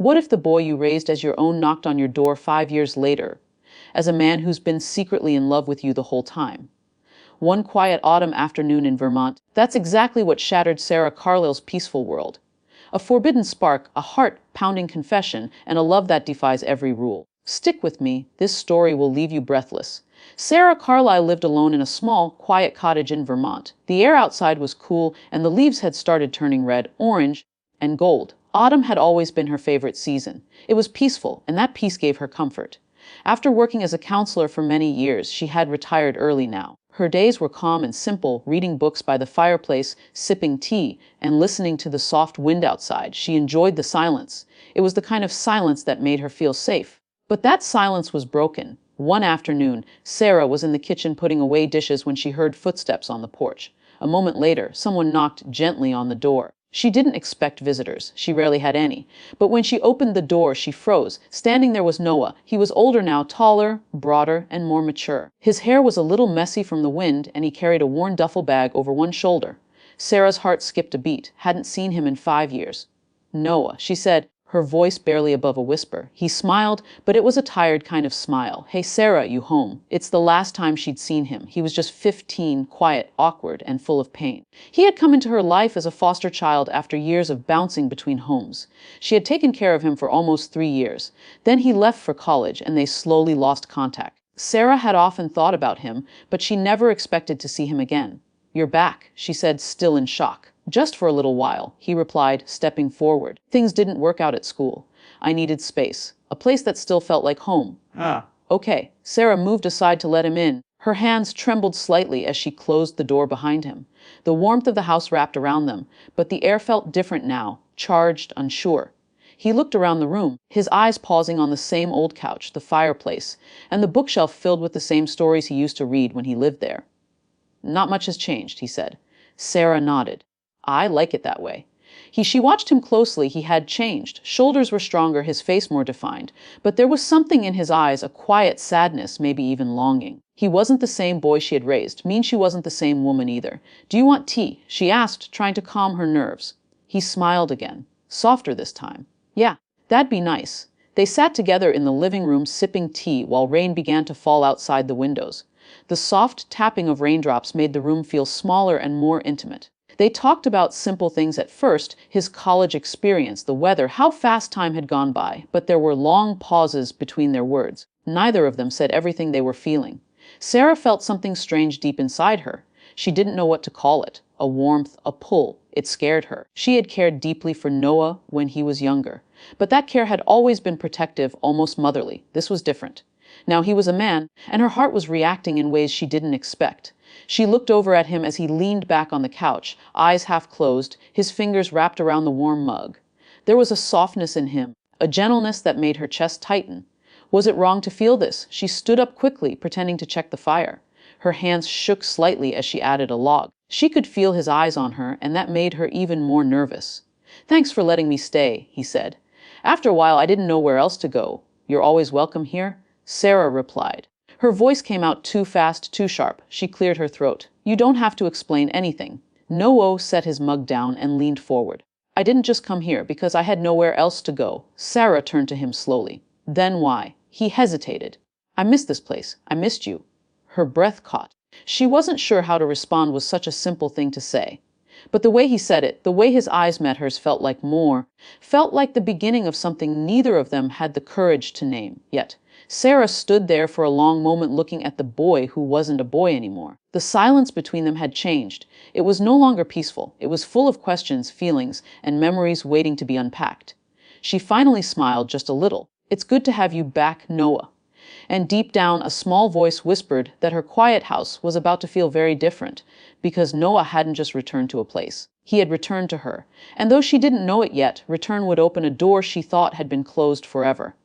What if the boy you raised as your own knocked on your door 5 years later, as a man who's been secretly in love with you the whole time? One quiet autumn afternoon in Vermont, that's exactly what shattered Sarah Carlisle's peaceful world. A forbidden spark, a heart-pounding confession, and a love that defies every rule. Stick with me, this story will leave you breathless. Sarah Carlyle lived alone in a small, quiet cottage in Vermont. The air outside was cool, and the leaves had started turning red, orange, and gold. Autumn had always been her favorite season. It was peaceful, and that peace gave her comfort. After working as a counselor for many years, she had retired early now. Her days were calm and simple, reading books by the fireplace, sipping tea, and listening to the soft wind outside. She enjoyed the silence. It was the kind of silence that made her feel safe. But that silence was broken. One afternoon, Sarah was in the kitchen putting away dishes when she heard footsteps on the porch. A moment later, someone knocked gently on the door. She didn't expect visitors. She rarely had any. But when she opened the door, she froze. Standing there was Noah. He was older now, taller, broader, and more mature. His hair was a little messy from the wind, and he carried a worn duffel bag over one shoulder. Sarah's heart skipped a beat. Hadn't seen him in 5 years. "Noah," she said, her voice barely above a whisper. He smiled, but it was a tired kind of smile. "Hey, Sarah, you home?" It's the last time she'd seen him. He was just 15, quiet, awkward, and full of pain. He had come into her life as a foster child after years of bouncing between homes. She had taken care of him for almost 3 years. Then he left for college, and they slowly lost contact. Sarah had often thought about him, but she never expected to see him again. "You're back," she said, still in shock. "Just for a little while," he replied, stepping forward. "Things didn't work out at school. I needed space, a place that still felt like home." "Okay." Sarah moved aside to let him in. Her hands trembled slightly as she closed the door behind him. The warmth of the house wrapped around them, but the air felt different now, charged, unsure. He looked around the room, his eyes pausing on the same old couch, the fireplace, and the bookshelf filled with the same stories he used to read when he lived there. "Not much has changed," he said. Sarah nodded. "I like it that way." She watched him closely. He had changed. Shoulders were stronger, his face more defined. But there was something in his eyes, a quiet sadness, maybe even longing. He wasn't the same boy she had raised. Mean she wasn't the same woman either. "Do you want tea?" she asked, trying to calm her nerves. He smiled again, softer this time. "Yeah, that'd be nice." They sat together in the living room sipping tea while rain began to fall outside the windows. The soft tapping of raindrops made the room feel smaller and more intimate. They talked about simple things at first, his college experience, the weather, how fast time had gone by, but there were long pauses between their words. Neither of them said everything they were feeling. Sarah felt something strange deep inside her. She didn't know what to call it. A warmth, a pull. It scared her. She had cared deeply for Noah when he was younger. But that care had always been protective, almost motherly. This was different. Now he was a man, and her heart was reacting in ways she didn't expect. She looked over at him as he leaned back on the couch, eyes half closed, his fingers wrapped around the warm mug. There was a softness in him, a gentleness that made her chest tighten. Was it wrong to feel this? She stood up quickly, pretending to check the fire. Her hands shook slightly as she added a log. She could feel his eyes on her, and that made her even more nervous. "Thanks for letting me stay," he said. "After a while, I didn't know where else to go." "You're always welcome here?" Sarah replied. Her voice came out too fast, too sharp. She cleared her throat. "You don't have to explain anything." Noah set his mug down and leaned forward. "I didn't just come here because I had nowhere else to go." Sarah turned to him slowly. "Then why?" He hesitated. "I miss this place. I missed you." Her breath caught. She wasn't sure how to respond with such a simple thing to say. But the way he said it, the way his eyes met hers felt like more, felt like the beginning of something neither of them had the courage to name. Yet Sarah stood there for a long moment looking at the boy who wasn't a boy anymore. The silence between them had changed. It was no longer peaceful. It was full of questions, feelings, and memories waiting to be unpacked. She finally smiled just a little. "It's good to have you back, Noah." And deep down, a small voice whispered that her quiet house was about to feel very different, because Noah hadn't just returned to a place. He had returned to her. And though she didn't know it yet, return would open a door she thought had been closed forever.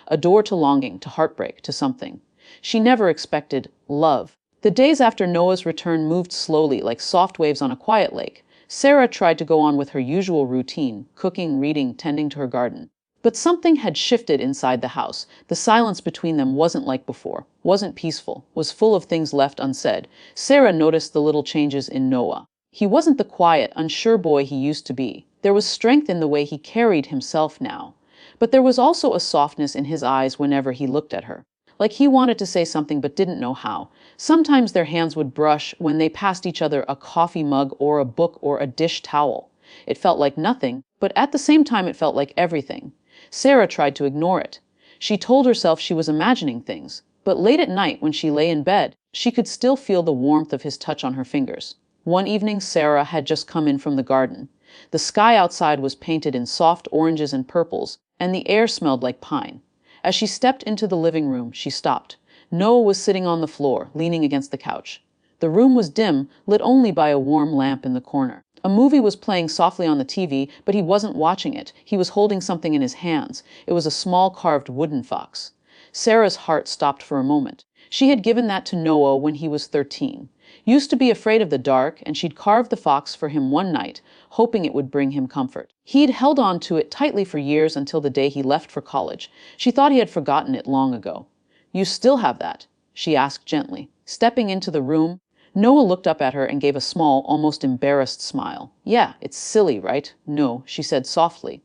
A door to longing, to heartbreak, to something. She never expected love. The days after Noah's return moved slowly, like soft waves on a quiet lake. Sarah tried to go on with her usual routine, cooking, reading, tending to her garden. But something had shifted inside the house. The silence between them wasn't like before, wasn't peaceful, was full of things left unsaid. Sarah noticed the little changes in Noah. He wasn't the quiet, unsure boy he used to be. There was strength in the way he carried himself now. But there was also a softness in his eyes whenever he looked at her. Like he wanted to say something but didn't know how. Sometimes their hands would brush when they passed each other a coffee mug or a book or a dish towel. It felt like nothing, but at the same time it felt like everything. Sarah tried to ignore it. She told herself she was imagining things, but late at night when she lay in bed, she could still feel the warmth of his touch on her fingers. One evening, Sarah had just come in from the garden. The sky outside was painted in soft oranges and purples, and the air smelled like pine. As she stepped into the living room, she stopped. Noah was sitting on the floor, leaning against the couch. The room was dim, lit only by a warm lamp in the corner. A movie was playing softly on the TV, but he wasn't watching it. He was holding something in his hands. It was a small carved wooden fox. Sarah's heart stopped for a moment. She had given that to Noah when he was 13. Used to be afraid of the dark, and she'd carved the fox for him one night, hoping it would bring him comfort. He'd held on to it tightly for years until the day he left for college. She thought he had forgotten it long ago. "You still have that?" she asked gently. Stepping into the room, Noah looked up at her and gave a small, almost embarrassed smile. "Yeah, it's silly, right?" "No," she said softly.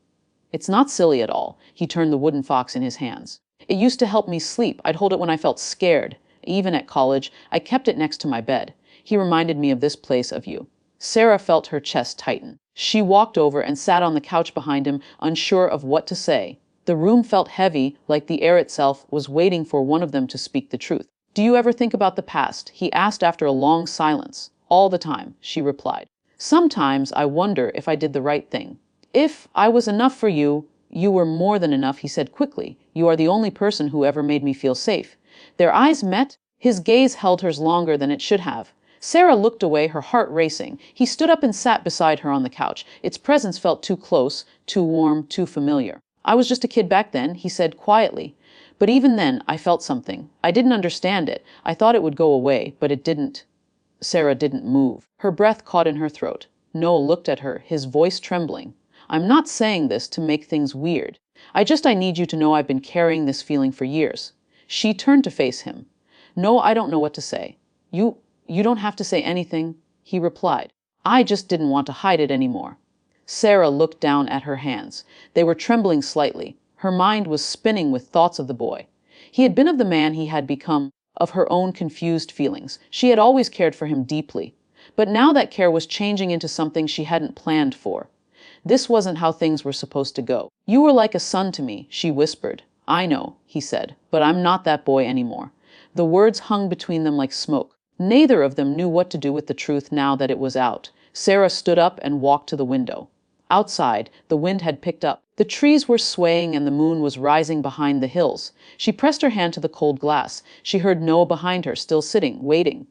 "It's not silly at all." He turned the wooden fox in his hands. "It used to help me sleep. I'd hold it when I felt scared. Even at college, I kept it next to my bed. He reminded me of this place, of you." Sarah felt her chest tighten. She walked over and sat on the couch behind him, unsure of what to say. The room felt heavy, like the air itself was waiting for one of them to speak the truth. "Do you ever think about the past?" he asked after a long silence. "All the time," she replied. "Sometimes I wonder if I did the right thing. If I was enough for you." "You were more than enough," he said quickly. "You are the only person who ever made me feel safe." Their eyes met. His gaze held hers longer than it should have. Sarah looked away, her heart racing. He stood up and sat beside her on the couch. Its presence felt too close, too warm, too familiar. "I was just a kid back then," he said quietly. "But even then, I felt something. I didn't understand it. I thought it would go away, but it didn't." Sarah didn't move. Her breath caught in her throat. Noah looked at her, his voice trembling. "I'm not saying this to make things weird. I need you to know I've been carrying this feeling for years." She turned to face him. "No, I don't know what to say." You don't have to say anything," he replied. "I just didn't want to hide it anymore." Sarah looked down at her hands. They were trembling slightly. Her mind was spinning with thoughts of the boy. He had been of the man he had become, of her own confused feelings. She had always cared for him deeply. But now that care was changing into something she hadn't planned for. This wasn't how things were supposed to go. "You were like a son to me," she whispered. "I know," he said, "but I'm not that boy anymore." The words hung between them like smoke. Neither of them knew what to do with the truth now that it was out. Sarah stood up and walked to the window. Outside, the wind had picked up. The trees were swaying and the moon was rising behind the hills. She pressed her hand to the cold glass. She heard Noah behind her, still sitting, waiting.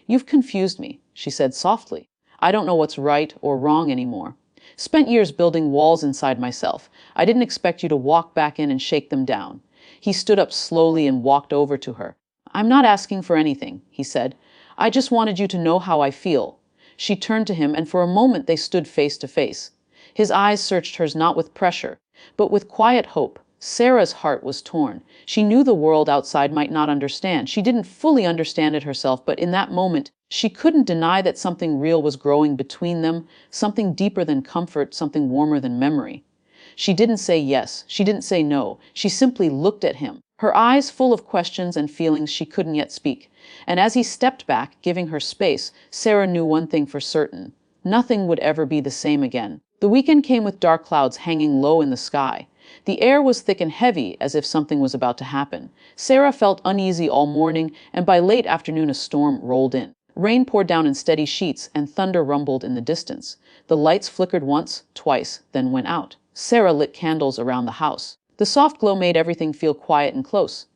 "You've confused me," she said softly. "I don't know what's right or wrong anymore. Spent years building walls inside myself. I didn't expect you to walk back in and shake them down." He stood up slowly and walked over to her. "I'm not asking for anything," he said. "I just wanted you to know how I feel." She turned to him, and for a moment they stood face to face. His eyes searched hers not with pressure, but with quiet hope. Sarah's heart was torn. She knew the world outside might not understand. She didn't fully understand it herself, but in that moment, she couldn't deny that something real was growing between them, something deeper than comfort, something warmer than memory. She didn't say yes. She didn't say no. She simply looked at him, her eyes full of questions and feelings she couldn't yet speak. And as he stepped back, giving her space, Sarah knew one thing for certain. Nothing would ever be the same again. The weekend came with dark clouds hanging low in the sky. The air was thick and heavy, as if something was about to happen. Sarah felt uneasy all morning, and by late afternoon a storm rolled in. Rain poured down in steady sheets, and thunder rumbled in the distance. The lights flickered once, twice, then went out. Sarah lit candles around the house. The soft glow made everything feel quiet and close.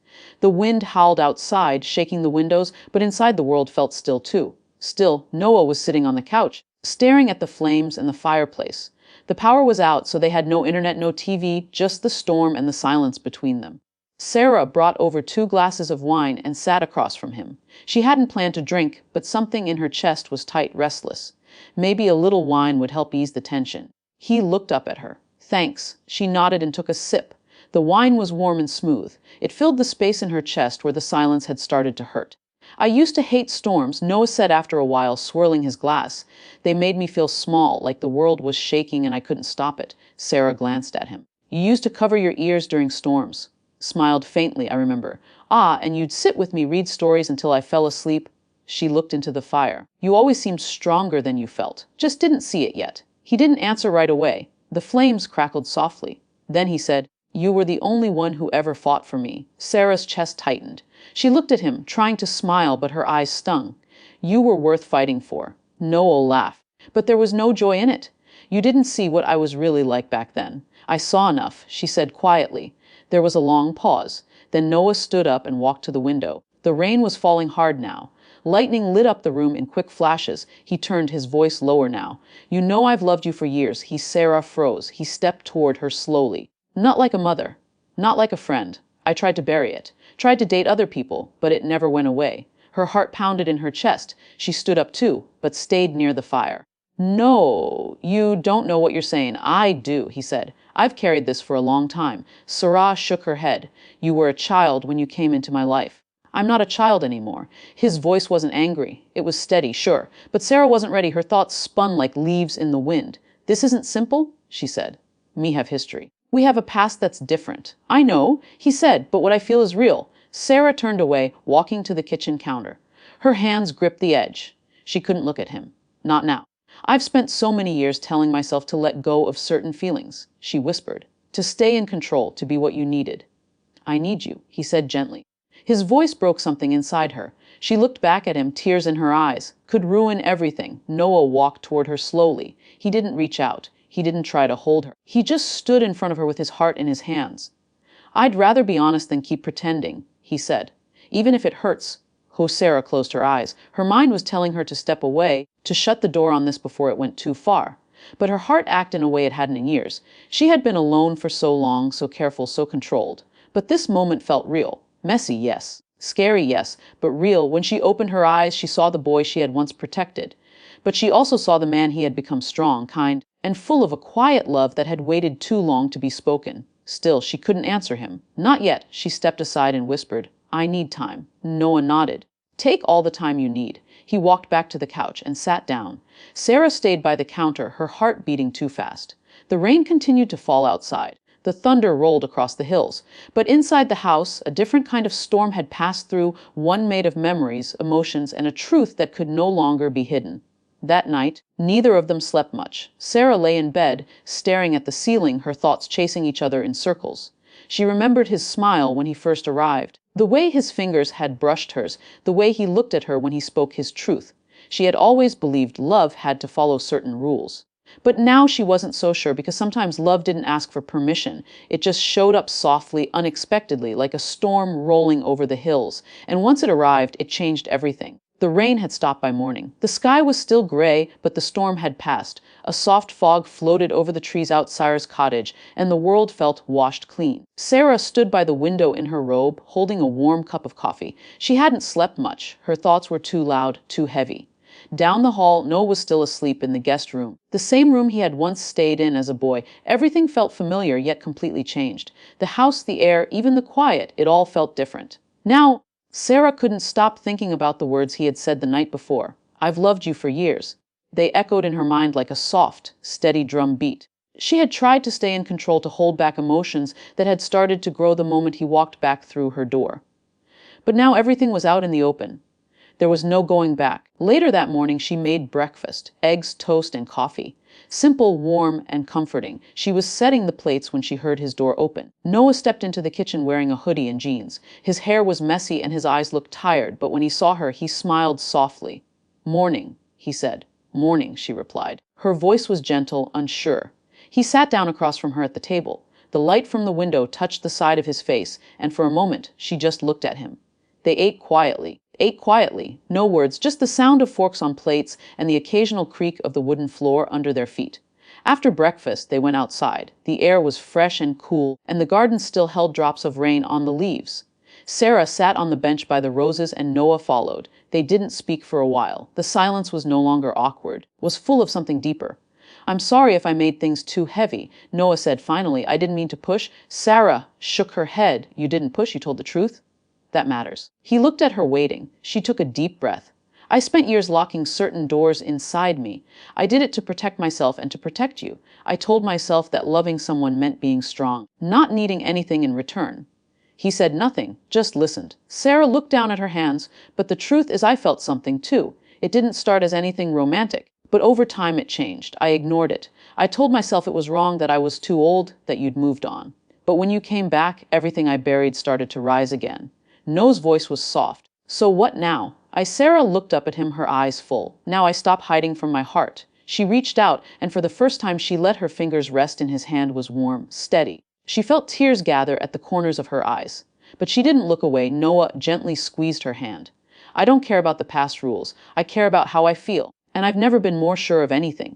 The wind howled outside, shaking the windows, but inside the world felt still too. Still, Noah was sitting on the couch, staring at the flames and the fireplace. The power was out, so they had no internet, no TV, just the storm and the silence between them. Sarah brought over 2 glasses of wine and sat across from him. She hadn't planned to drink, but something in her chest was tight, restless. Maybe a little wine would help ease the tension. He looked up at her. "Thanks." She nodded and took a sip. The wine was warm and smooth. It filled the space in her chest where the silence had started to hurt. "I used to hate storms," Noah said after a while, swirling his glass. "They made me feel small, like the world was shaking and I couldn't stop it." Sarah glanced at him. You used to cover your ears during storms. Smiled faintly, I remember. Ah, and you'd sit with me, read stories until I fell asleep. She looked into the fire. You always seemed stronger than you felt. Just didn't see it yet. He didn't answer right away. The flames crackled softly. Then he said, "You were the only one who ever fought for me." Sarah's chest tightened. She looked at him, trying to smile, but her eyes stung. "You were worth fighting for." Noel laughed. "But there was no joy in it. You didn't see what I was really like back then." "I saw enough," she said quietly. There was a long pause. Then Noah stood up and walked to the window. The rain was falling hard now. Lightning lit up the room in quick flashes. He turned, his voice lower now. "You know I've loved you for years." Sarah froze. He stepped toward her slowly. "Not like a mother. Not like a friend. I tried to bury it. Tried to date other people, but it never went away." Her heart pounded in her chest. She stood up too, but stayed near the fire. "No, you don't know what you're saying." "I do," he said. "I've carried this for a long time." Sarah shook her head. "You were a child when you came into my life." "I'm not a child anymore." His voice wasn't angry. It was steady, sure. But Sarah wasn't ready. Her thoughts spun like leaves in the wind. "This isn't simple," she said. "Me have history. We have a past that's different." "I know," he said, "but what I feel is real." Sarah turned away, walking to the kitchen counter. Her hands gripped the edge. She couldn't look at him. "Not now. I've spent so many years telling myself to let go of certain feelings," she whispered. "To stay in control, to be what you needed." "I need you," he said gently. His voice broke something inside her. She looked back at him, tears in her eyes. Could ruin everything. Noah walked toward her slowly. He didn't reach out. He didn't try to hold her. He just stood in front of her with his heart in his hands. "I'd rather be honest than keep pretending," he said. "Even if it hurts." Sarah closed her eyes. Her mind was telling her to step away, to shut the door on this before it went too far. But her heart acted in a way it hadn't in years. She had been alone for so long, so careful, so controlled. But this moment felt real. Messy, yes. Scary, yes. But real. When she opened her eyes, she saw the boy she had once protected. But she also saw the man he had become, strong, kind, and full of a quiet love that had waited too long to be spoken. Still, she couldn't answer him. "Not yet." She stepped aside and whispered, "I need time." Noah nodded. "Take all the time you need." He walked back to the couch and sat down. Sarah stayed by the counter, her heart beating too fast. The rain continued to fall outside. The thunder rolled across the hills. But inside the house, a different kind of storm had passed through, one made of memories, emotions, and a truth that could no longer be hidden. That night, neither of them slept much. Sarah lay in bed, staring at the ceiling, her thoughts chasing each other in circles. She remembered his smile when he first arrived, the way his fingers had brushed hers, the way he looked at her when he spoke his truth. She had always believed love had to follow certain rules. But now she wasn't so sure, because sometimes love didn't ask for permission. It just showed up softly, unexpectedly, like a storm rolling over the hills. And once it arrived, it changed everything. The rain had stopped by morning. The sky was still gray, but the storm had passed. A soft fog floated over the trees outside Sarah's cottage, and the world felt washed clean. Sarah stood by the window in her robe, holding a warm cup of coffee. She hadn't slept much. Her thoughts were too loud, too heavy. Down the hall, Noah was still asleep in the guest room. The same room he had once stayed in as a boy. Everything felt familiar, yet completely changed. The house, the air, even the quiet, it all felt different. Now, Sarah couldn't stop thinking about the words he had said the night before. "I've loved you for years." They echoed in her mind like a soft, steady drum beat. She had tried to stay in control, to hold back emotions that had started to grow the moment he walked back through her door. But now everything was out in the open. There was no going back. Later that morning, she made breakfast, eggs, toast, and coffee. Simple, warm, and comforting. She was setting the plates when she heard his door open. Noah stepped into the kitchen wearing a hoodie and jeans. His hair was messy and his eyes looked tired, but when he saw her, he smiled softly. "Morning," he said. "Morning," she replied. Her voice was gentle, unsure. He sat down across from her at the table. The light from the window touched the side of his face, and for a moment, she just looked at him. They ate quietly. No words, just the sound of forks on plates and the occasional creak of the wooden floor under their feet. After breakfast, they went outside. The air was fresh and cool, and the garden still held drops of rain on the leaves. Sarah sat on the bench by the roses, and Noah followed. They didn't speak for a while. The silence was no longer awkward, was full of something deeper. "I'm sorry if I made things too heavy," Noah said finally. "I didn't mean to push." Sarah shook her head. "You didn't push, you told the truth. That matters." He looked at her, waiting. She took a deep breath. I spent years locking certain doors inside me. I did it to protect myself and to protect you. I told myself that loving someone meant being strong, not needing anything in return. He said nothing, just listened. Sarah looked down at her hands, but the truth is I felt something too. It didn't start as anything romantic, but over time it changed. I ignored it. I told myself it was wrong, that I was too old, that you'd moved on. But when you came back, everything I buried started to rise again. No's voice was soft. So what now? Sarah looked up at him, her eyes full. Now I stop hiding from my heart. She reached out, and for the first time she let her fingers rest in his hand. Was warm, steady. She felt tears gather at the corners of her eyes. But she didn't look away. Noah gently squeezed her hand. I don't care about the past rules. I care about how I feel. And I've never been more sure of anything.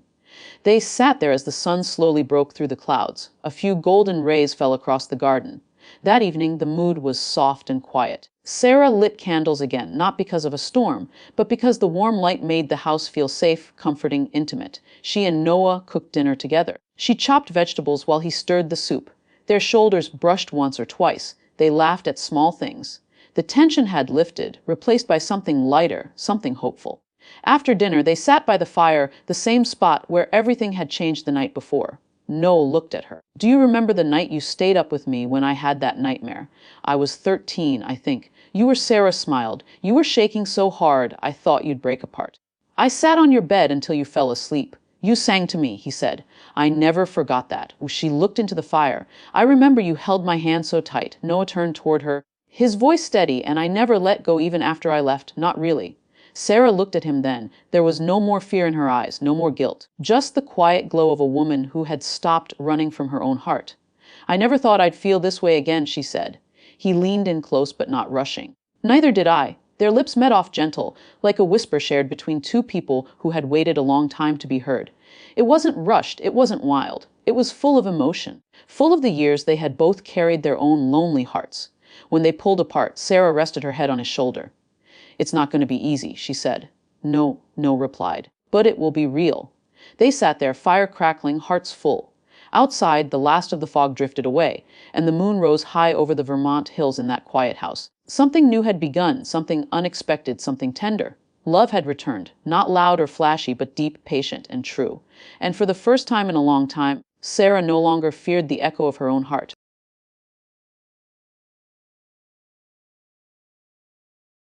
They sat there as the sun slowly broke through the clouds. A few golden rays fell across the garden. That evening, the mood was soft and quiet. Sarah lit candles again, not because of a storm, but because the warm light made the house feel safe, comforting, intimate. She and Noah cooked dinner together. She chopped vegetables while he stirred the soup. Their shoulders brushed once or twice. They laughed at small things. The tension had lifted, replaced by something lighter, something hopeful. After dinner, they sat by the fire, the same spot where everything had changed the night before. Noel looked at her. Do you remember the night you stayed up with me when I had that nightmare? I was 13, I think. You were Sarah smiled. You were shaking so hard, I thought you'd break apart. I sat on your bed until you fell asleep. You sang to me, he said. I never forgot that. She looked into the fire. I remember you held my hand so tight. Noah turned toward her, his voice steady, and I never let go even after I left. Not really. Sarah looked at him then. There was no more fear in her eyes, no more guilt. Just the quiet glow of a woman who had stopped running from her own heart. I never thought I'd feel this way again, she said. He leaned in close but not rushing. Neither did I. Their lips met off gentle, like a whisper shared between two people who had waited a long time to be heard. It wasn't rushed, it wasn't wild. It was full of emotion, full of the years they had both carried their own lonely hearts. When they pulled apart, Sarah rested her head on his shoulder. It's not going to be easy, she said. No, no replied. But it will be real. They sat there, fire crackling, hearts full. Outside, the last of the fog drifted away, and the moon rose high over the Vermont hills in that quiet house. Something new had begun, something unexpected, something tender. Love had returned, not loud or flashy, but deep, patient, and true. And for the first time in a long time, Sarah no longer feared the echo of her own heart.